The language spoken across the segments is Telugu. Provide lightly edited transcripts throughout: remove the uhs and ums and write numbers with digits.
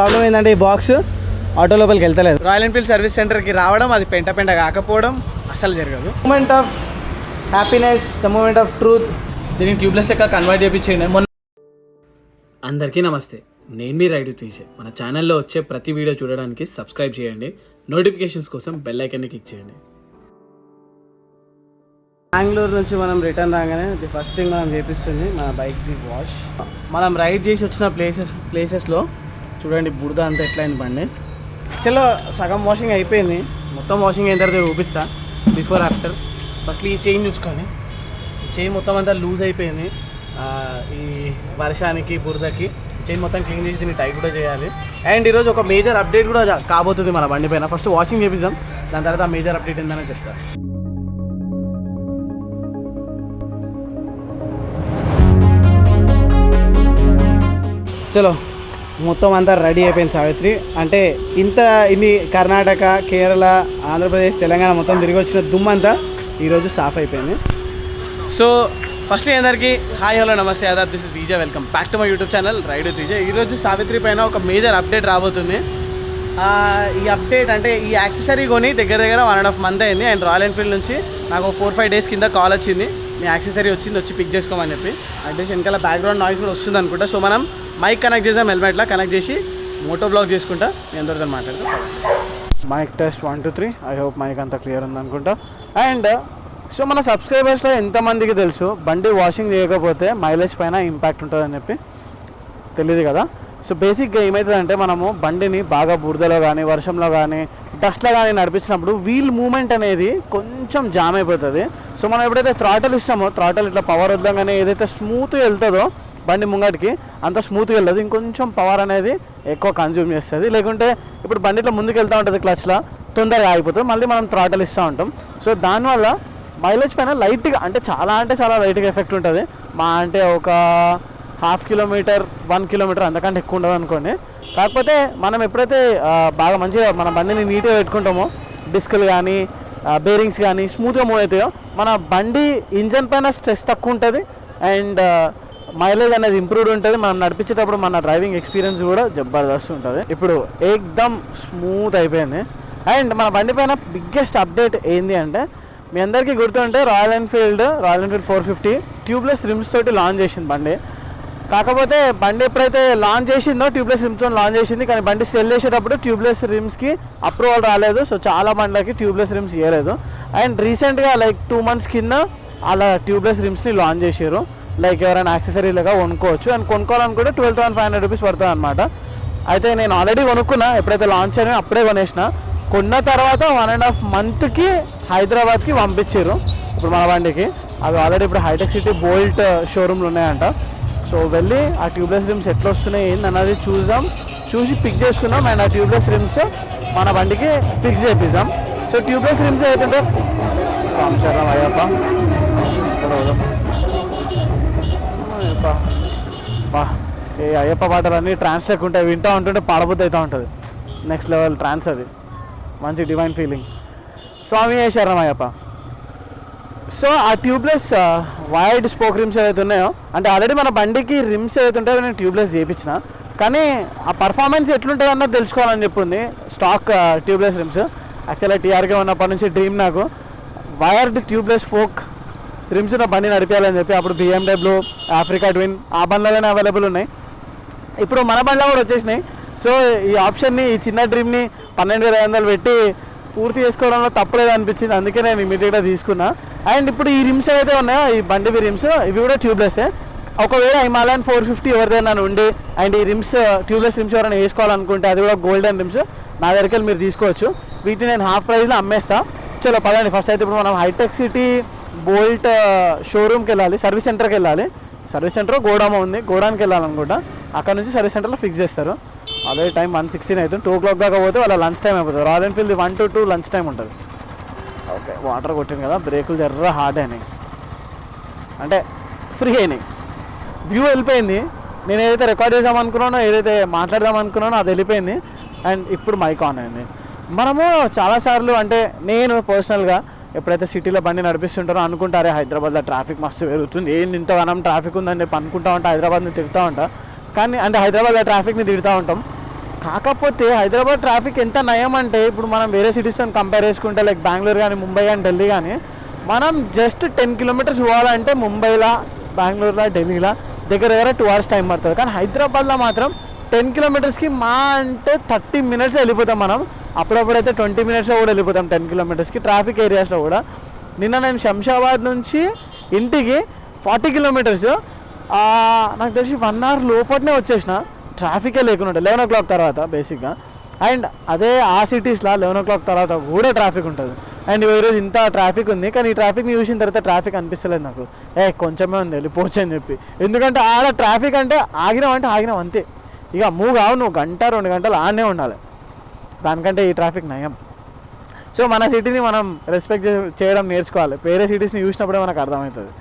ప్రాబ్లం ఏంటంటే ఈ బాక్స్ ఆటో లోపలికి వెళ్తలేదు. రాయల్ ఎన్ఫీల్డ్ సర్వీస్ సెంటర్కి రావడం, అది పెంట కాకపోవడం అసలు జరగదు. Moment of happiness, the moment of truth, దీన్ని ట్యూబ్లెస్ లెక్క కన్వర్ట్ చేయించండి. అందరికీ నమస్తే, నేను మీ రైడ్ తీసే. మన ఛానల్లో వచ్చే ప్రతి వీడియో చూడడానికి సబ్స్క్రైబ్ చేయండి. నోటిఫికేషన్స్ కోసం బెల్ ఐకాన్ని క్లిక్ చేయండి. బెంగళూరు నుంచి మనం రిటర్న్ రాగానే ది ఫస్ట్ థింగ్ మనం చేపిస్తుంది మన బైక్ది వాష్. మనం రైడ్ చేసి వచ్చిన ప్లేసెస్లో చూడండి బురద అంతా ఎట్లయింది బండి. యాక్చువల్గా సగం వాషింగ్ అయిపోయింది, మొత్తం వాషింగ్ అయిన తర్వాత చూపిస్తా బిఫోర్ ఆఫ్టర్. ఫస్ట్ ఈ చైన్ చూసుకొని, ఈ చైన్ మొత్తం అంతా లూజ్ అయిపోయింది. ఈ వర్షానికి బురదకి చైన్ మొత్తం క్లీన్ చేసి దీన్ని టైట్ కూడా చేయాలి. అండ్ ఈరోజు ఒక మేజర్ అప్డేట్ కూడా కాబోతుంది మన బండి పైన. ఫస్ట్ వాషింగ్ చేపిద్దాం, దాని తర్వాత ఆ మేజర్ అప్డేట్ ఏందని చెప్తాను. చలో, మొత్తం అంతా రెడీ అయిపోయింది సావిత్రి. అంటే ఇన్ని కర్ణాటక, కేరళ, ఆంధ్రప్రదేశ్, తెలంగాణ మొత్తం తిరిగి వచ్చిన దుమ్మంతా ఈరోజు సాఫ్ అయిపోయింది. సో ఫస్ట్లీ అందరికీ హాయ్, హలో, నమస్తే, ఆదాబ్. This is Vijay. Welcome back to my YouTube channel ride with Vijay. ఈరోజు సావిత్రి పైన ఒక మేజర్ అప్డేట్ రాబోతుంది. ఈ అప్డేట్ అంటే ఈ యాక్సెసరీ కొని దగ్గర 1.5 month అయింది. అండ్ రాయల్ ఎన్ఫీల్డ్ నుంచి నాకు 4-5 days కింద కాల్ వచ్చింది, మీ యాక్సెసరీ వచ్చింది, వచ్చి పిక్ చేసుకోమని చెప్పి. అంటే వెనకాల బ్యాక్గ్రౌండ్ నాయిస్ కూడా వస్తుంది అనుకుంటా. సో మనం మైక్ కనెక్ట్ చేసాం, హెల్మెట్లా కనెక్ట్ చేసి మోటో బ్లాగ్ చేసుకుంటా నేను అందరితో మాట్లాడతాను. Mic test 1 2 3. I hope mic అంతా క్లియర్ ఉంది అనుకుంటా. అండ్ సో మన సబ్స్క్రైబర్స్లో ఎంతమందికి తెలుసు బండి వాషింగ్ చేయకపోతే మైలేజ్ పైన ఇంపాక్ట్ ఉంటుందని చెప్పి? తెలియదు కదా. సో బేసిక్గా ఏమవుతుందంటే, మనము బండిని బాగా బురదలో కానీ, వర్షంలో కానీ, డస్ట్లో కానీ నడిపించినప్పుడు వీల్ మూమెంట్ అనేది కొంచెం జామ్ అయిపోతుంది. సో మనం ఎప్పుడైతే థ్రాటల్ ఇస్తామో, థ్రాటల్ ఇట్లా పవర్ వద్దాగానే ఏదైతే స్మూత్గా వెళ్తుందో బండి ముంగటికి, అంత స్మూత్గా వెళ్ళదు. ఇంకొంచెం పవర్ అనేది ఎక్కువ కన్జ్యూమ్ చేస్తుంది. లేకుంటే ఇప్పుడు బండి ఇట్లా ముందుకు వెళ్తూ ఉంటుంది, క్లచ్లో తొందరగా ఆగిపోతుంది, మళ్ళీ మనం థ్రాటల్ ఇస్తూ ఉంటాం. సో దానివల్ల మైలేజ్ పైన లైట్గా, అంటే చాలా లైట్గా ఎఫెక్ట్ ఉంటుంది. మా అంటే ఒక 1/2 kilometer 1 kilometer అంతకంటే ఎక్కువ ఉండదు అనుకోండి. కాకపోతే మనం ఎప్పుడైతే బాగా మంచిగా మన బండిని నీట్గా పెట్టుకుంటామో, డిస్కులు కానీ బేరింగ్స్ కానీ స్మూత్గా మూవ్ అవుతాయో, మన బండి ఇంజన్ పైన స్ట్రెస్ తక్కువ ఉంటుంది. అండ్ మైలేజ్ అనేది ఇంప్రూవ్డ్ ఉంటుంది. మనం నడిపించేటప్పుడు మన డ్రైవింగ్ ఎక్స్పీరియన్స్ కూడా జబర్దస్త్ ఉంటుంది. ఇప్పుడు ఏకదమ్ స్మూత్ అయిపోయింది. అండ్ మన బండి పైన బిగ్గెస్ట్ అప్డేట్ ఏంది అంటే, మీ అందరికీ గుర్తుంటే రాయల్ ఎన్ఫీల్డ్ 450 ట్యూబ్లెస్ రిమ్స్ తోటి లాంచ్ చేసింది బండి. కాకపోతే బండి ఎప్పుడైతే లాంచ్ చేసిందో ట్యూబ్లెస్ రిమ్స్తో లాంచ్ చేసింది, కానీ బండి సెల్ చేసేటప్పుడు ట్యూబ్లెస్ రిమ్స్కి అప్రూవల్ రాలేదు. సో చాలా బండ్లకి ట్యూబ్లెస్ రిమ్స్ ఇవ్వలేదు. అండ్ రీసెంట్గా 2 months కింద అలా ట్యూబ్లెస్ రిమ్స్ని లాంచ్ చేశారు. ఎవరైనా యాక్సెసరీ లాగా కొనుక్కోవచ్చు. అండ్ కొనుక్కోవాలనుకుంటే 12,500 rupees పడుతుంది అనమాట. అయితే నేను ఆల్రెడీ కొనుక్కున్నా, ఎప్పుడైతే లాంచ్ అయినా అప్పుడే కొనేసిన. కొన్న తర్వాత 1.5 monthకి హైదరాబాద్కి పంపించారు ఇప్పుడు మన బండికి. అవి ఆల్రెడీ ఇప్పుడు హైటెక్ సిటీ బోల్ట్ షోరూమ్లు ఉన్నాయంట. సో వెళ్ళి ఆ ట్యూబ్లెస్ రిమ్స్ ఎట్లా వస్తున్నాయి ఏందన్నది చూసి పిక్ చేసుకుందాం. అండ్ ఆ ట్యూబ్లెస్ రిమ్స్ మన బండికి ఫిక్స్ చేపిద్దాం. సో ట్యూబ్లెస్ రిమ్స్ ఏంటంటే సంవత్సరం అయ్యప్ప ఏ అయ్యప్ప పాటలన్నీ ట్రాన్స్ లేకుంటే వింటూ ఉంటుంటే పాడబుద్ధి అవుతూ ఉంటుంది. నెక్స్ట్ లెవెల్ ట్రాన్స్, అది మంచి డివైన్ ఫీలింగ్. స్వామి శరణం అయ్యప్ప. సో ఆ ట్యూబ్లెస్ వైడ్ స్పోక్ రిమ్స్ ఏదైతే ఉన్నాయో, అంటే ఆల్రెడీ మన బండికి రిమ్స్ ఏదైతే ఉంటాయో నేను ట్యూబ్లెస్ చేయించిన, కానీ ఆ పర్ఫార్మెన్స్ ఎట్లుంటుంది అన్నది తెలుసుకోవాలని చెప్పింది స్టాక్ ట్యూబ్లెస్ రిమ్స్. యాక్చువల్గా టీఆర్కే ఉన్నప్పటి నుంచి డ్రీమ్ నాకు వైర్డ్ ట్యూబ్లెస్ ఫోక్ రిమ్స్ నా బండి నడిపించాలని చెప్పి. అప్పుడు BMW, ఆఫ్రికా ట్విన్ ఆ బండ్లలోనే అవైలబుల్ ఉన్నాయి. ఇప్పుడు మన బండ్లో కూడా వచ్చేసినాయి. సో ఈ ఆప్షన్ని, ఈ చిన్న డ్రీమ్ని 12,500 పెట్టి పూర్తి చేసుకోవడంలో తప్పలేదు అనిపించింది, అందుకే నేను ఇమీడియట్గా తీసుకున్నా. అండ్ ఇప్పుడు ఈ రిమ్స్ ఏవైతే ఉన్నాయో, ఈ బండివి రిమ్స్, ఇవి కూడా ట్యూబ్లెస్సే. ఒకవేళ హిమాలయన్ 450 ఎవరిదైనా ఉండి అండ్ ఈ రిమ్స్ ట్యూబ్లెస్ రిమ్స్ ఎవరైనా వేసుకోవాలనుకుంటే, అది కూడా గోల్డెన్ రిమ్స్, నా దగ్గరికి మీరు తీసుకోవచ్చు. వీటిని నేను హాఫ్ ప్రైస్లో అమ్మేస్తా. చలో పదండి. ఫస్ట్ అయితే ఇప్పుడు మనం హైటెక్ సిటీ బోల్ట్ షోరూమ్కి వెళ్ళాలి, సర్వీస్ సెంటర్కి వెళ్ళాలి. సర్వీస్ సెంటర్ గోడామో ఉంది, గోడానికి వెళ్ళాలనుకుంటా. అక్కడ నుంచి సర్వీస్ సెంటర్లో ఫిక్స్ చేస్తారు. అదే టైం 1:16 అవుతుంది. 2 o'clock దాకా పోతే వాళ్ళ లంచ్ టైం అయిపోతుంది. Royal Enfield 1 to 2 lunch time ఉంటుంది. ఓకే, వాటర్ కొట్టింది కదా, బ్రేకులు జర్ర హార్డ్ అయినాయి, అంటే ఫ్రీ అయినాయి. వ్యూ వెళ్ళిపోయింది. నేను ఏదైతే రికార్డ్ చేద్దామనుకున్నానో, ఏదైతే మాట్లాడదామనుకున్నానో అది వెళ్ళిపోయింది. అండ్ ఇప్పుడు మైక్ ఆన్ అయింది. మనము చాలాసార్లు, అంటే నేను పర్సనల్గా ఎప్పుడైతే సిటీలో బండి నడిపిస్తుంటారో అనుకుంటారే హైదరాబాద్లో ట్రాఫిక్ మస్తు పెరుగుతుంది, ఏంది ఇంతగానం ట్రాఫిక్ ఉందని చెప్పి అనుకుంటా ఉంటా, హైదరాబాద్ని తిరుగుతూ ఉంటా. కానీ అంటే హైదరాబాద్లో ట్రాఫిక్ని తిడుతూ ఉంటాం. కాకపోతే హైదరాబాద్ ట్రాఫిక్ ఎంత నయం అంటే ఇప్పుడు మనం వేరే సిటీస్తో కంపేర్ చేసుకుంటే లైక్ బెంగళూరు కానీ ముంబై కానీ ఢిల్లీ కానీ మనం జస్ట్ 10 కిలోమీటర్స్ పోవాలంటే ముంబైలో బెంగళూరులో ఢిల్లీలో దగ్గర 2 hours టైం పడుతుంది. కానీ హైదరాబాద్లో మాత్రం 10 కిలోమీటర్స్కి మా అంటే 30 minutes వెళ్ళిపోతాం మనం. అప్పుడప్పుడైతే 20 minutes కూడా వెళ్ళిపోతాం 10 కిలోమీటర్స్కి ట్రాఫిక్ ఏరియాస్లో కూడా. నిన్న నేను శంషాబాద్ నుంచి ఇంటికి 40 కిలోమీటర్స్ నాకు తెలిసి 1 hour లోపలనే వచ్చేసిన, ట్రాఫికే లేకుండా 11 o'clock తర్వాత బేసిక్గా. అండ్ అదే ఆ సిటీస్లో 11 o'clock తర్వాత కూడా ట్రాఫిక్ ఉంటుంది. అండ్ ఈరోజు ఇంత ట్రాఫిక్ ఉంది, కానీ ఈ ట్రాఫిక్ని చూసిన తర్వాత ట్రాఫిక్ అనిపిస్తలేదు నాకు. కొంచెమే ఉంది వెళ్ళిపోవచ్చు అని చెప్పి. ఎందుకంటే ఆడ ట్రాఫిక్ అంటే ఆగినాం అంతే, ఇక మూవ్ కావు, నువ్వు 1-2 గంటలు ఆడనే ఉండాలి. దానికంటే ఈ ట్రాఫిక్ నయం. సో మన సిటీని మనం రెస్పెక్ట్ చేయడం నేర్చుకోవాలి. వేరే సిటీస్ని చూసినప్పుడే మనకు అర్థమవుతుంది.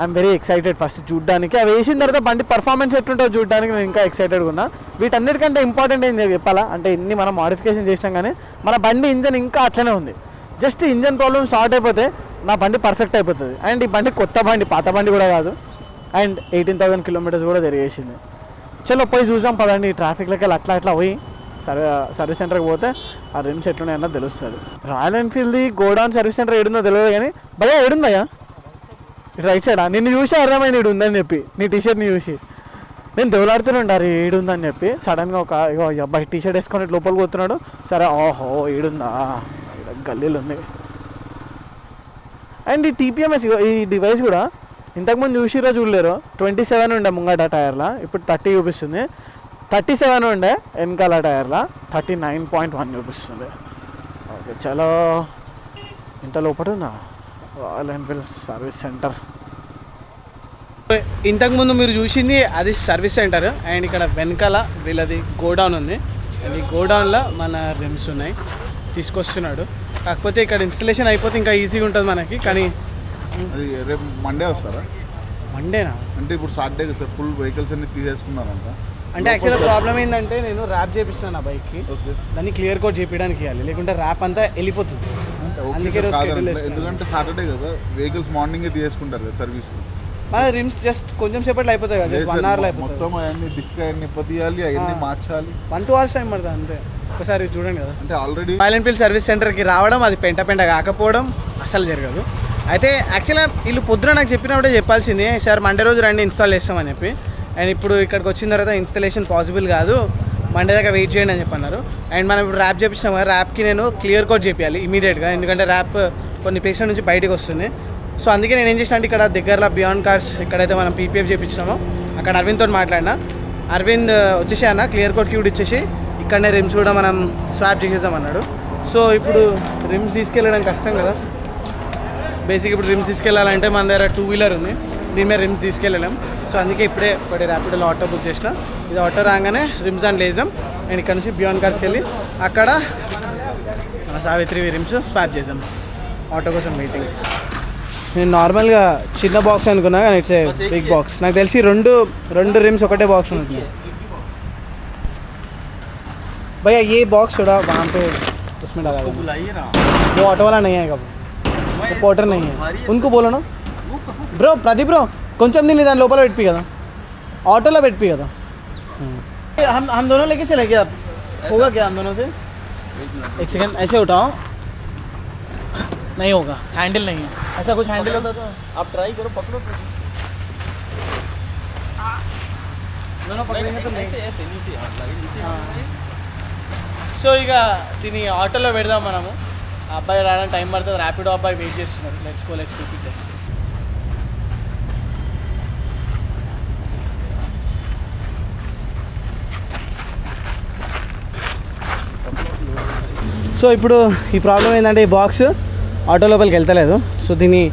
ఐఎమ్ వెరీ ఎక్సైటెడ్ ఫస్ట్ చూడడానికి. అవి వేసిన తర్వాత బండి పర్ఫార్మెన్స్ ఎట్లుంటుందో చూడడానికి నేను ఇంకా ఎక్సైటెడ్గా ఉన్నా. వీటన్నిటికంటే ఇంపార్టెంట్ ఏం చెప్పాలా అంటే ఇన్ని మనం మాడిఫికేషన్ చేసినాం కానీ మన బండి ఇంజన్ ఇంకా అట్లనే ఉంది. జస్ట్ ఇంజన్ ప్రాబ్లమ్ సార్ట్ అయిపోతే నా బండి పర్ఫెక్ట్ అయిపోతుంది. అండ్ ఈ బండి కొత్త బండి, పాత బండి కూడా కాదు. అండ్ 18,000 kilometers కూడా తిరిగేసింది. చలో పోయి చూసాం పదండి. ఈ ట్రాఫిక్లోకి వెళ్ళి అట్లా పోయి సర్వీస్ సెంటర్కి పోతే ఆ రిమ్స్ ఎట్లున్నాయన్నా తెలుస్తుంది. రాయల్ ఎన్ఫీల్డ్ది గోడౌన్ సర్వీస్ సెంటర్ ఏడుందో తెలియదు కానీ భయ్యా ఏడుందయ్యా రైట్ సైడా? నిన్ను చూసి అర్థమైంది ఈడు ఉందని చెప్పి, నీ టీషర్ట్ని చూసి నేను దెవలాడుతున్నాడు ఈడుందని చెప్పి. సడన్గా ఒక అబ్బాయి టీషర్ట్ వేసుకొని లోపలికి పోతున్నాడు. సరే ఓహో ఈడుందా, గల్లీలు ఉంది. అండ్ ఈ TPMS ఈ డివైస్ కూడా ఇంతకుముందు చూసిరో చూడలేరు. 27 ఉండే ముంగట టైర్లో, ఇప్పుడు 30 చూపిస్తుంది. 37 ఉండే వెనకాల టైర్లో 39.1 చూపిస్తుంది. ఓకే చలో ఇంత లోపల ఉందా రాయల్ ఎన్ఫీల్డ్ సర్వీస్ సెంటర్. ఇంతకుముందు మీరు చూసింది అది సర్వీస్ సెంటర్. అండ్ ఇక్కడ వెనకాల వీళ్ళది గోడౌన్ ఉంది. అండ్ ఈ గోడౌన్లో మన రిమ్స్ ఉన్నాయి, తీసుకొస్తున్నాడు. కాకపోతే ఇక్కడ ఇన్స్టలేషన్ అయిపోతే ఇంకా ఈజీగా ఉంటుంది మనకి. కానీ అది రేపు మండే వస్తారా? మండేనా అంటే ఇప్పుడు సాటర్డే కదా సార్, ఫుల్ వెహికల్స్ అన్ని తీసేసుకున్నారంట. అంటే యాక్చువల్గా ప్రాబ్లం ఏంటంటే నేను ర్యాప్ చేపిస్తున్నాను నా బైక్కి, దాన్ని క్లియర్ కోట్ చేపించడానికి ఇవ్వాలి, లేకుంటే ర్యాప్ అంతా వెళ్ళిపోతుంది. అందుకే ఎందుకంటే సాటర్డే కదా, వెహికల్స్ మార్నింగే తీసేసుకుంటారు కదా సర్వీస్కి. మన రిమ్స్ జస్ట్ కొంచెం సేపట్లో అయిపోతాయి కదా, 1 hourలో అయిపోతుంది. మొత్తం అవన్నీ డిస్క్ అవన్నీ తీయాలి, అవన్నీ మార్చాలి, 1-2 hours టైం పడుతుంది అంతే. ఒకసారి చూడండి కదా, అంటే ఆల్రెడీ రాయల్ ఎన్ఫీల్డ్ సర్వీస్ సెంటర్కి రావడం అది పెంట కాకపోవడం అసలు జరగదు. అయితే యాక్చువల్గా వీళ్ళు పొద్దున నాకు చెప్పినప్పుడే చెప్పాల్సింది, సార్ మండే రోజు రండి ఇన్స్టాల్ చేస్తామని చెప్పి. అండ్ ఇప్పుడు ఇక్కడికి వచ్చిన తర్వాత ఇన్స్టలేషన్ పాసిబుల్ కాదు, మండే దాకా వెయిట్ చేయండి అని చెప్పన్నారు. అండ్ మనం ఇప్పుడు ర్యాప్ చేపించినాం కదా, ర్యాప్కి నేను క్లియర్ కోట్ చేయాలి ఇమీడియట్గా, ఎందుకంటే ర్యాప్ కొన్ని ప్లేస్ల నుంచి బయటకు వస్తుంది. సో అందుకే నేను ఏం చేసిన అంటే ఇక్కడ దగ్గరలో బియాండ్ కార్స్ ఎక్కడైతే మనం PPF చేయించినామో అక్కడ అరవింద్తో మాట్లాడినా. అరవింద్ వచ్చేసి అన్న క్లియర్ కోట్ క్యూడ్ ఇచ్చేసి ఇక్కడనే రిమ్స్ కూడా మనం స్వాప్ చేసేద్దాం అన్నాడు. సో ఇప్పుడు రిమ్స్ తీసుకెళ్ళడం కష్టం కదా, బేసిక్ ఇప్పుడు రిమ్స్ తీసుకెళ్ళాలంటే మన దగ్గర 2-wheeler ఉంది, దీని మీద రిమ్స్ తీసుకెళ్ళలేం. సో అందుకే ఇప్పుడే ఒకటి ర్యాపిడోలో ఆటో బుక్ చేసిన. ఇది ఆటో రాగానే రిమ్స్ అండ్ లేజం. అండ్ ఇక్కడ నుంచి బియాండ్ కార్స్కి వెళ్ళి అక్కడ మన సావిత్రి రిమ్స్ స్వాప్ చేసాం. ఆటో కోసం వెయిటింగ్. నేను నార్మల్గా చిన్న బాక్స్ అనుకున్నా కానీ ఇట్స్ బిగ్ బాక్స్. నాకు తెలిసి రెండు రిమ్స్ ఒకటే బాక్స్ ఉంటుంది भैया. ये बॉक्स थोड़ा वहाँ पे उसमें डाला, उसको बुलाइए ना, वो ऑटो वाला नहीं आएगा, वो पोर्टर नहीं है, उनको बोलो ना ब्रो. प्रदीप ब्रो కొంచెం దీన్ని దాని లోపల పెట్టిపి కదా, ఆటోలో పెట్టిపి కదా. हम दोनों लेके चले क्या, होगा क्या हम दोनों से? एक सेकंड ऐसे उठाओ, नहीं होगा, हैंडल नहीं है. ऐसा कुछ हैंडल होता तो आप ट्राई करो, पकड़ो तो दोनों पकड़ेंगे तो ऐसे ऐसे नीचे हाथ लगे नीचे. సో ఇక దీన్ని ఆటోలో పెడదాం మనము. ఆ అబ్బాయి రావడానికి టైం పడుతుంది, ర్యాపిడో అబ్బాయి వెయిట్ చేస్తున్నారు. Let's keep it. సో ఇప్పుడు ఈ ప్రాబ్లం ఏంటంటే ఈ బాక్స్ ఆటో లోపలికి వెళ్తలేదు. సో దీన్ని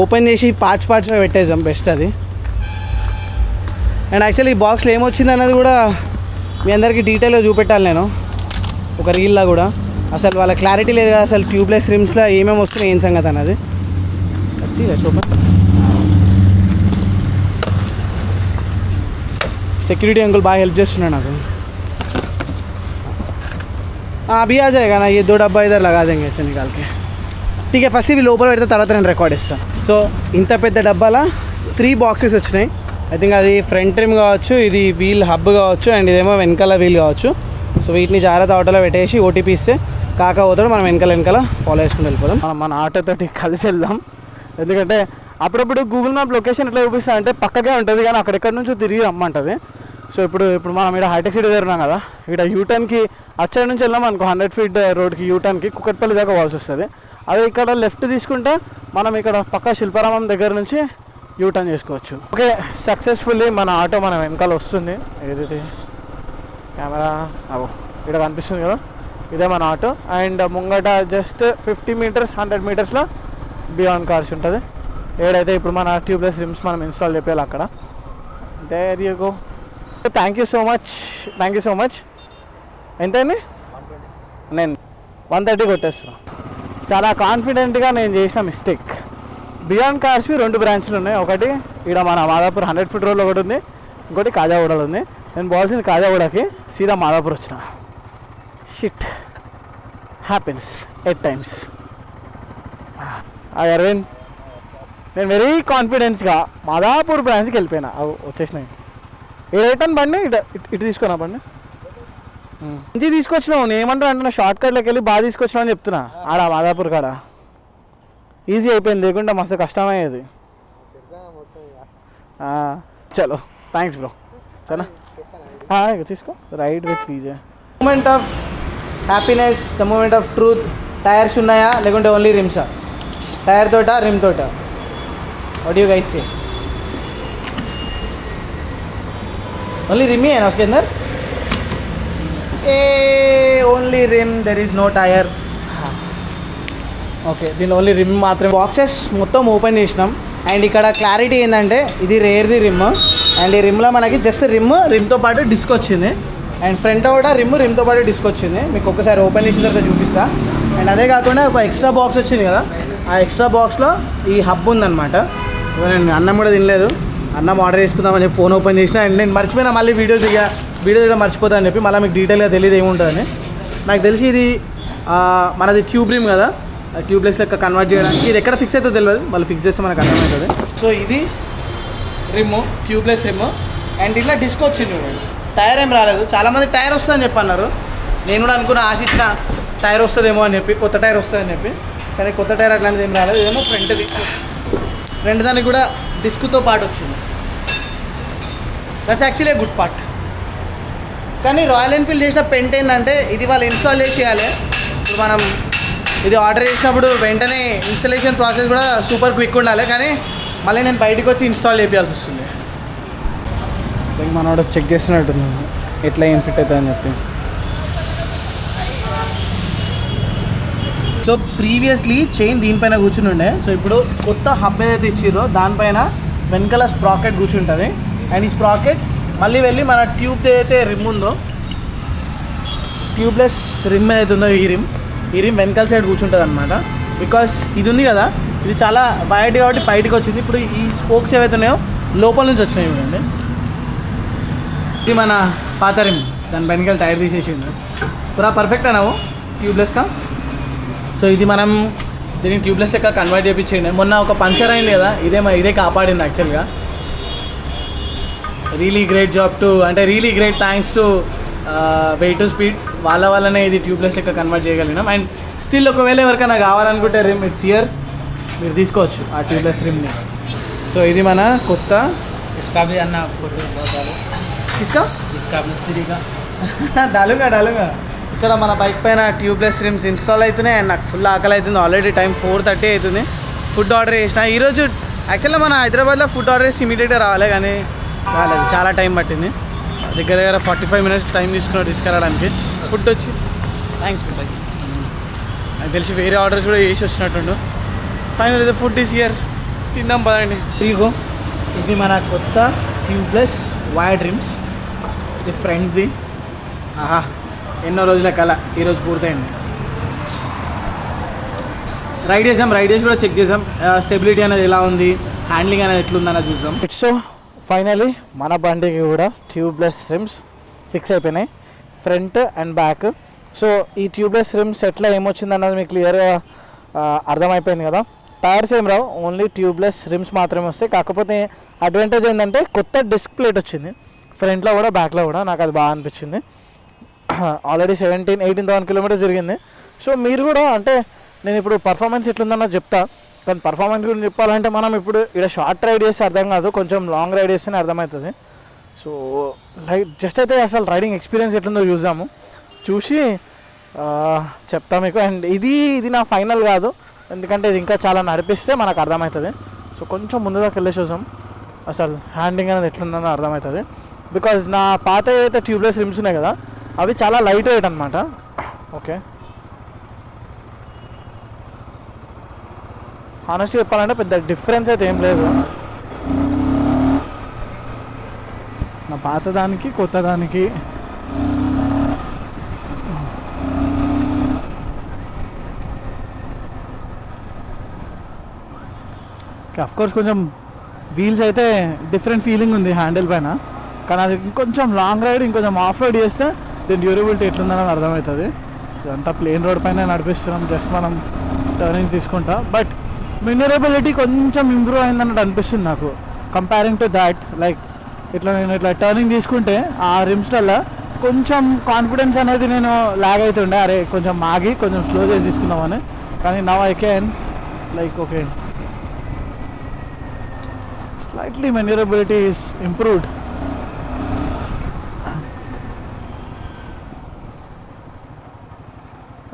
ఓపెన్ చేసి పార్ట్స్గా పెట్టేద్దాం, బెస్ట్ అది. అండ్ యాక్చువల్లీ ఈ బాక్స్లో ఏమొచ్చింది అన్నది కూడా మీ అందరికీ డీటెయిల్గా చూపెట్టాలి నేను ఒక రీల్లా కూడా. అసలు వాళ్ళ క్లారిటీ లేదు కదా అసలు ట్యూబ్లెస్ రిమ్స్లో ఏమేమి వస్తున్నాయి ఏం సంగతి అన్నది. సెక్యూరిటీ అంకుల్ బాగా హెల్ప్ చేస్తున్నాడు నాకు. अभी आ जाएगा ना, ये 2 डब्बा इधर लगा देंगे ऐसे निकाल के. ठीक है, ఫస్ట్ ఇవి లోపల పెడితే తర్వాత నేను రికార్డ్ ఇస్తాను. సో ఇంత పెద్ద డబ్బాల 3 బాక్సెస్ వచ్చినాయి. ఐ థింక్ అది ఫ్రంట్ ట్రిమ్ కావచ్చు, ఇది వీల్ హబ్ కావచ్చు, అండ్ ఇదేమో వెనకాల వీల్ కావచ్చు. సో వీటిని జాగ్రత్త ఆటోలో పెట్టేసి ఓటీపీ ఇస్తే కాక పోతాడు, మనం వెనకాల ఫాలో చేసుకుని వెళ్ళిపోదాం. మనం మన ఆటోతోటి కలిసి వెళ్దాం. ఎందుకంటే అప్పుడప్పుడు గూగుల్ మ్యాప్ లొకేషన్ ఎట్లా చూపిస్తా అంటే పక్కకే ఉంటుంది, కానీ అక్కడెక్కడి నుంచో తిరిగి రమ్మంటుంది. సో ఇప్పుడు మనం ఇక్కడ హైటెక్ సిటీ దగ్గర ఉన్నాం కదా, ఇక్కడ యూటర్న్కి అచ్చడి నుంచి వెళ్ళాం అనుకో 100 feet రోడ్కి యూటర్న్కి కుక్కట్పల్లి దాకా పోవాల్సి వస్తుంది. అదే ఇక్కడ లెఫ్ట్ తీసుకుంటే మనం ఇక్కడ పక్క శిల్పారామం దగ్గర నుంచి యూటర్న్ చేసుకోవచ్చు. ఓకే, సక్సెస్ఫుల్లీ మన ఆటో మన వెనకాల వస్తుంది. ఏది కెమెరా ఇక్కడ కనిపిస్తుంది కదా, ఇదే మన ఆటో. అండ్ ముంగట జస్ట్ 50 meters 100 metersలో బియాండ్ కార్స్ ఉంటుంది. ఏడైతే ఇప్పుడు మన ట్యూబ్లెస్ రిమ్స్ మనం ఇన్స్టాల్ చేయాలి అక్కడ. There you go. Thank you so much. ఎంతైంది? నేను 130 కొట్టేస్తున్నా. చాలా కాన్ఫిడెంట్గా నేను చేసిన మిస్టేక్. బియాండ్ కార్స్వి 2 బ్రాంచ్లు ఉన్నాయి. ఒకటి ఇక్కడ మన మాదాపూర్ 100 feet రోడ్లో ఒకటి ఉంది, ఇంకోటి కాజాగూడలో ఉంది. నేను పోవాల్సింది కాజాగూడకి, సీదా మాదాపూర్ వచ్చిన. Shit happens at times. Aravind, నేను వెరీ కాన్ఫిడెన్స్గా మాదాపూర్ బ్రాంచ్కి వెళ్ళిపోయినా. వచ్చేసినాయి. రిటర్న్ బండి ఇటు తీసుకున్నా. బండి మంచి తీసుకొచ్చినావు. నేను ఏమంటా అంటే షార్ట్ కట్లోకి వెళ్ళి బాగా తీసుకొచ్చినావు అని చెప్తున్నా. ఆడ మాదాపూర్ కాడ ఈజీ అయిపోయింది, లేకుండా మస్తు కష్టమయ్యేది. చలో థ్యాంక్స్ బ్రో. సరేనా, తీసుకో. Ride with Vijay. Moment of happiness, the moment of truth. Tyres ఉన్నాయా లేకుంటే ఓన్లీ రిమ్సా? టైర్ తోట రిమ్ తోట? What you guys say? Only rim है ना उसके अंदर? Only rim, there is no tyre. Okay, దీని ఓన్లీ రిమ్ మాత్రమే. బాక్సెస్ మొత్తం ఓపెన్ చేసినాం. అండ్ ఇక్కడ క్లారిటీ ఏంటంటే ఇది రేర్ది రిమ్. అండ్ ఈ రిమ్లో మనకి జస్ట్ రిమ్తో పాటు డిస్క్ వచ్చింది. అండ్ ఫ్రంట్ కూడా రిమ్తో పాటు డిస్క్ వచ్చింది. మీకు ఒకసారి ఓపెన్ చేసిన తర్వాత చూపిస్తా. అండ్ అదే కాకుండా ఒక ఎక్స్ట్రా బాక్స్ వచ్చింది కదా, ఆ ఎక్స్ట్రా బాక్స్లో ఈ హబ్ ఉందన్నమాట. నేను అన్నం కూడా తినలేదు, అన్నం ఆర్డర్ చేసుకుందామని చెప్పి ఫోన్ ఓపెన్ చేసిన. అండ్ నేను మర్చిపోయినా మళ్ళీ వీడియో దిగా మర్చిపోతా అని చెప్పి మళ్ళీ మీకు డీటెయిల్గా తెలియదు ఏముంటుందని. నాకు తెలిసి ఇది మనది ట్యూబ్ రిమ్ కదా, ట్యూబ్లెస్ లెక్క కన్వర్ట్ చేయడానికి ఇది ఎక్కడ ఫిక్స్ అవుతుందో తెలియదు, మళ్ళీ ఫిక్స్ చేస్తే మనకు అర్థమవుతుంది. సో ఇది రిమ్, ట్యూబ్లెస్ రిమ్. అండ్ ఇలా డిస్క్ వచ్చింది. టైర్ ఏం రాలేదు. చాలామంది టైర్ వస్తుందని చెప్పి అన్నారు. నేను కూడా అనుకున్న, ఆశించిన టైర్ వస్తుందేమో అని చెప్పి, కొత్త టైర్ వస్తుందని చెప్పి. కానీ కొత్త టైర్ అట్లాంటిది ఏం రాలేదు. ఏమో ఫ్రంట్ దానికి కూడా డిస్క్తో పాటు వచ్చింది. That's actually good part. కానీ రాయల్ ఎన్ఫీల్డ్ చేసిన పెయింట్ ఏంటంటే ఇది వాళ్ళు ఇన్స్టాల్ చేసేయాలి. ఇప్పుడు మనం ఇది ఆర్డర్ చేసినప్పుడు వెంటనే ఇన్స్టాలేషన్ ప్రాసెస్ కూడా సూపర్ క్విక్ ఉండాలి. కానీ మళ్ళీ నేను బయటకు వచ్చి ఇన్స్టాల్ చేయాల్సి వస్తుంది. మనోడు చెక్ చేస్తున్నట్టున్నాను ఎట్లా ఏం ఫిట్ అవుతుందని చెప్పి. సో ప్రీవియస్లీ చైన్ దీనిపైన కూర్చుని ఉండే. సో ఇప్పుడు కొత్త హబ్ ఏదైతే ఇచ్చిరో దానిపైన వెనకాల స్ప్రాకెట్ కూర్చుంటుంది. అండ్ ఈ స్ప్రాకెట్ మళ్ళీ వెళ్ళి మన ట్యూబ్ ఏదైతే రిమ్ ఉందో, ట్యూబ్లెస్ రిమ్ ఏదైతే ఉందో ఈ రిమ్ వెనకాల సైడ్ కూర్చుంటుంది అనమాట. బికాస్ ఇది ఉంది కదా, ఇది చాలా వైట్ కాబట్టి బయటకు వచ్చింది. ఇప్పుడు ఈ స్పోక్స్ ఏవైతే ఉన్నాయో లోపల నుంచి వచ్చినాయి చూడండి. ఇది మన పాత రిమ్, దాని వెనకాల టైర్ తీసేసింది. పూరా పర్ఫెక్ట్ అన్నావు ట్యూబ్లెస్గా. సో ఇది మనం దీన్ని ట్యూబ్లెస్ లెక్క కన్వర్ట్ చేయించండి. మొన్న ఒక పంచర్ అయింది కదా, ఇదే కాపాడింది యాక్చువల్గా. రియలీ గ్రేట్ జాబ్ టు, అంటే really great thanks to way to speed. వాళ్ళనే ఇది ట్యూబ్లెస్ లెక్క కన్వర్ట్ చేయగలిగినాం. అండ్ స్టిల్ ఒకవేళ ఎవరికైనా కావాలనుకుంటే రిమ్ ఇట్స్ హియర్, మీరు తీసుకోవచ్చు ఆ ట్యూబ్లెస్ రిమ్ని. సో ఇది మన కొత్త డాలుగా ఇక్కడ మన బైక్ పైన ట్యూబ్లెస్ రిమ్స్ ఇన్స్టాల్ అవుతున్నాయి. అండ్ నాకు ఫుల్ ఆకలి అవుతుంది. ఆల్రెడీ టైం 4:30 అవుతుంది. ఫుడ్ ఆర్డర్ చేసిన ఈరోజు. యాక్చువల్గా మన హైదరాబాద్లో ఫుడ్ ఆర్డర్ చేసి ఇమీడియట్గా రావాలి, కానీ రాలేదు, చాలా టైం పట్టింది. దగ్గర 45 minutes టైం తీసుకురావడానికి. ఫుడ్ వచ్చి థ్యాంక్స్ ఫుడ్ నాకు తెలిసి వేరే ఆర్డర్స్ కూడా చేసి వచ్చినట్టుండు. ఫైనల్ అయితే ఫుడ్ ఈస్ హియర్, తిందాం పదండి. ఇదిగో ఇది మన కొత్త ట్యూబ్లెస్ వైడ్ రిమ్స్. ఇది ఫ్రంట్ది. ఆహా, ఎన్నో రోజుల కల ఈరోజు పూర్తయింది. రైడ్ చేసి కూడా చెక్ చేసాం స్టెబిలిటీ అనేది ఎలా ఉంది, హ్యాండ్లింగ్ అనేది ఎట్లుంది అనేది చూసాం. సో ఫైనలీ మన బండికి కూడా ట్యూబ్లెస్ రిమ్స్ ఫిక్స్ అయిపోయినాయి, ఫ్రంట్ అండ్ బ్యాక్. సో ఈ ట్యూబ్లెస్ రిమ్స్ ఎట్లా ఏమొచ్చింది అన్నది మీకు క్లియర్గా అర్థమైపోయింది కదా. టైర్స్ ఏం రావు, ఓన్లీ ట్యూబ్లెస్ రిమ్స్ మాత్రమే వస్తాయి. కాకపోతే అడ్వాంటేజ్ ఏంటంటే కొత్త డిస్క్ ప్లేట్ వచ్చింది ఫ్రంట్లో కూడా బ్యాక్లో కూడా. నాకు అది బాగా అనిపించింది. ఆల్రెడీ 18,000 కిలోమీటర్స్ జరిగింది. సో మీరు కూడా అంటే నేను ఇప్పుడు పర్ఫార్మెన్స్ ఎట్లుందన్నో చెప్తా, కానీ పర్ఫార్మెన్స్ గురించి చెప్పాలంటే మనం ఇప్పుడు ఇక్కడ షార్ట్ రైడ్ చేస్తే అర్థం కాదు, కొంచెం లాంగ్ రైడ్ చేస్తేనే అర్థమవుతుంది. సో జస్ట్ అయితే అసలు రైడింగ్ ఎక్స్పీరియన్స్ ఎట్లుందో చూద్దాము, చూసి చెప్తా మీకు. అండ్ ఇది నా ఫైనల్ కాదు, ఎందుకంటే ఇది ఇంకా చాలా నడిపిస్తే మనకు అర్థమవుతుంది. సో కొంచెం ముందుదాకా వెళ్ళేసి చూసాం అసలు హ్యాండింగ్ అనేది ఎట్లుందని అర్థమవుతుంది. బికాజ్ నా పాత ఏదైతే ట్యూబ్లెస్ రిమ్స్ ఉన్నాయి కదా అవి చాలా లైట్ వెయిట్ అనమాట. ఓకే, హానెస్ట్గా చెప్పాలంటే పెద్ద డిఫరెన్స్ అయితే ఏం లేదు నా పాత దానికి కొత్త దానికి. అఫ్కోర్స్ కొంచెం వీల్స్ అయితే డిఫరెంట్ ఫీలింగ్ ఉంది హ్యాండిల్ పైన, కానీ అది ఇంకొంచెం లాంగ్ రైడ్ ఇంకొంచెం ఆఫ్ రైడ్ చేస్తే దీని డ్యూరబిలిటీ ఎట్లుందని అర్థమవుతుంది. ఇదంతా ప్లేన్ రోడ్ పైన నడిపిస్తున్నాం, జస్ట్ మనం టర్నింగ్ తీసుకుంటా. బట్ మెనరబిలిటీ కొంచెం ఇంప్రూవ్ అయిందన్నట్టు అనిపిస్తుంది నాకు కంపేరింగ్ టు దాట్. లైక్ నేను ఇట్లా టర్నింగ్ తీసుకుంటే ఆ రిమ్స్లలో కొంచెం కాన్ఫిడెన్స్ అనేది నేను లాగ్ అవుతుండే, అరే కొంచెం ఆగి కొంచెం స్లో చేసి తీసుకుందామని. కానీ now I can like okay slightly manoeuvrability is improved.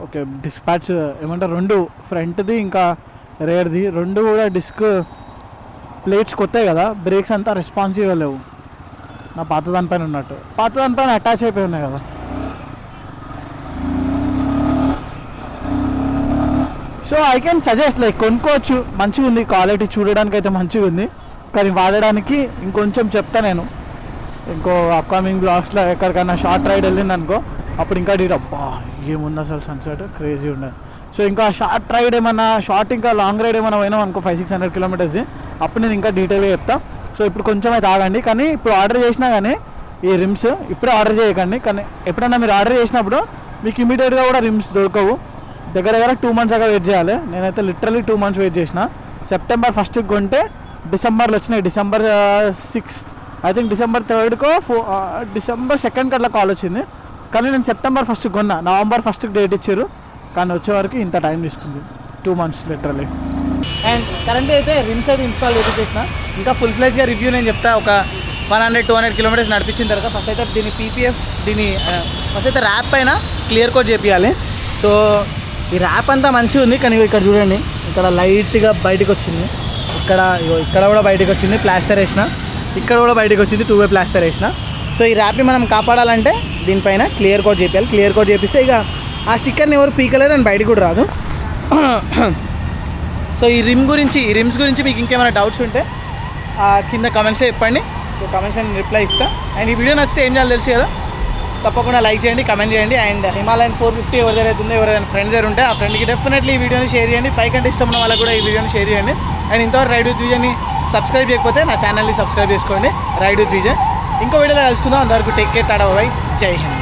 Okay, dispatch ఏమంటారు, రెండు ఫ్రంట్ది ఇంకా రేర్ది రెండు కూడా డిస్క్ ప్లేట్స్ కొత్తాయి కదా, బ్రేక్స్ అంతా రెస్పాన్సివ్గా లేవు నా పాత దానిపైన ఉన్నట్టు. పాత దానిపైన అటాచ్ అయిపోయి ఉన్నాయి కదా. So I can suggest like కొనుక్కోవచ్చు, మంచిగా ఉంది, క్వాలిటీ చూడడానికి అయితే మంచిగా ఉంది, కానీ వాడడానికి ఇంకొంచెం చెప్తా నేను. ఇంకో అప్కమింగ్ బ్లాగ్స్లో ఎక్కడికైనా షార్ట్ రైడ్ వెళ్ళింది అనుకో, అప్పుడు ఇంకా అబ్బా ఏముంది అసలు సన్సెట్ క్రేజీ ఉండదు. సో ఇంకా షార్ట్ రైడ్ ఏమన్నా ఇంకా లాంగ్ రైడ్ ఏమైనా పోయినాం అనుకో 500-600 కిలోమీటర్స్, అప్పుడు నేను ఇంకా డీటెయిల్గా చెప్తా. సో ఇప్పుడు కొంచెం అయితే ఆగండి, కానీ ఇప్పుడు ఆర్డర్ చేసినా కానీ ఈ రిమ్స్ ఇప్పుడే ఆర్డర్ చేయకండి. కానీ ఎప్పుడైనా మీరు ఆర్డర్ చేసినప్పుడు మీకు ఇమీడియట్గా కూడా రిమ్స్ దొరకవు, దగ్గర 2 months దాకా వెయిట్ చేయాలి. నేనైతే లిటరలీ 2 months వెయిట్ చేసిన. September 1st కొంటే డిసెంబర్లో వచ్చినాయి, December 6th I think, December 3rdకో December 2nd అట్లా కాల్ వచ్చింది. కానీ నేను September 1st కొన్నా, November 1st డేట్ ఇచ్చారు, కానీ వచ్చే వరకు ఇంత టైం తీసుకుంది, 2 months లిటరలీ. అండ్ కరెంట్ అయితే రిమ్స్ అయితే ఇన్స్టాల్ చేసిన, ఇంకా ఫుల్ ఫ్లెజ్గా రివ్యూ నేను చెప్తా. ఒక 100-200 కిలోమీటర్స్ నడిపించిన తర్వాత ఫస్ట్ అయితే దీని పీపీఎఫ్ ఫస్ట్ అయితే ర్యాప్ పైన క్లియర్ కోట్ చేపియాలి. సో ఈ ర్యాప్ అంతా మంచిగా ఉంది, కానీ ఇక్కడ చూడండి ఇక్కడ లైట్గా బయటకు వచ్చింది, ఇక్కడ కూడా బయటకు వచ్చింది, ప్లాస్టర్ వేసిన, ఇక్కడ కూడా బయటకు వచ్చింది, 2-way ప్లాస్టర్ వేసిన. సో ఈ ర్యాప్ని మనం కాపాడాలంటే దీనిపైన క్లియర్ కోట్ చేయాలి. క్లియర్ కోట్ చేపిస్తే ఇక ఆ స్టిక్కర్ని ఎవరు పీకలేరు అని బయటకు కూడా రాదు. సో ఈ రిమ్స్ గురించి మీకు ఇంకేమైనా డౌట్స్ ఉంటే కింద కమెంట్స్లో చెప్పండి. సో కమెంట్స్ నేను రిప్లై ఇస్తాను. అండ్ ఈ వీడియో నచ్చితే ఏం చేయాలో తెలుసు కదా, తప్పకుండా లైక్ చేయండి, కమెంట్ చేయండి. అండ్ హిమాలయన్ 450 ఎవరి దగ్గర అవుతుందో, ఎవరైనా ఫ్రెండ్ దగ్గర ఉంటే ఆ ఫ్రెండ్కి డెఫినెట్లీ ఈ వీడియోని షేర్ చేయండి. పైకంటే ఇష్టం ఉన్న వాళ్ళకి కూడా ఈ వీడియోని షేర్ చేయండి. అండ్ ఇంతవరకు రైడ్ విత్ విజన్ని సబ్స్క్రైబ్ చేయకపోతే నా ఛానల్ని సబ్స్క్రైబ్ చేసుకోండి, రైడ్ విత్ విజన్. ఇంకో వీడియోలో కలుసుకుందాం. అంతవరకు టేక్ కేర్, టాటా బై, జై హింద్.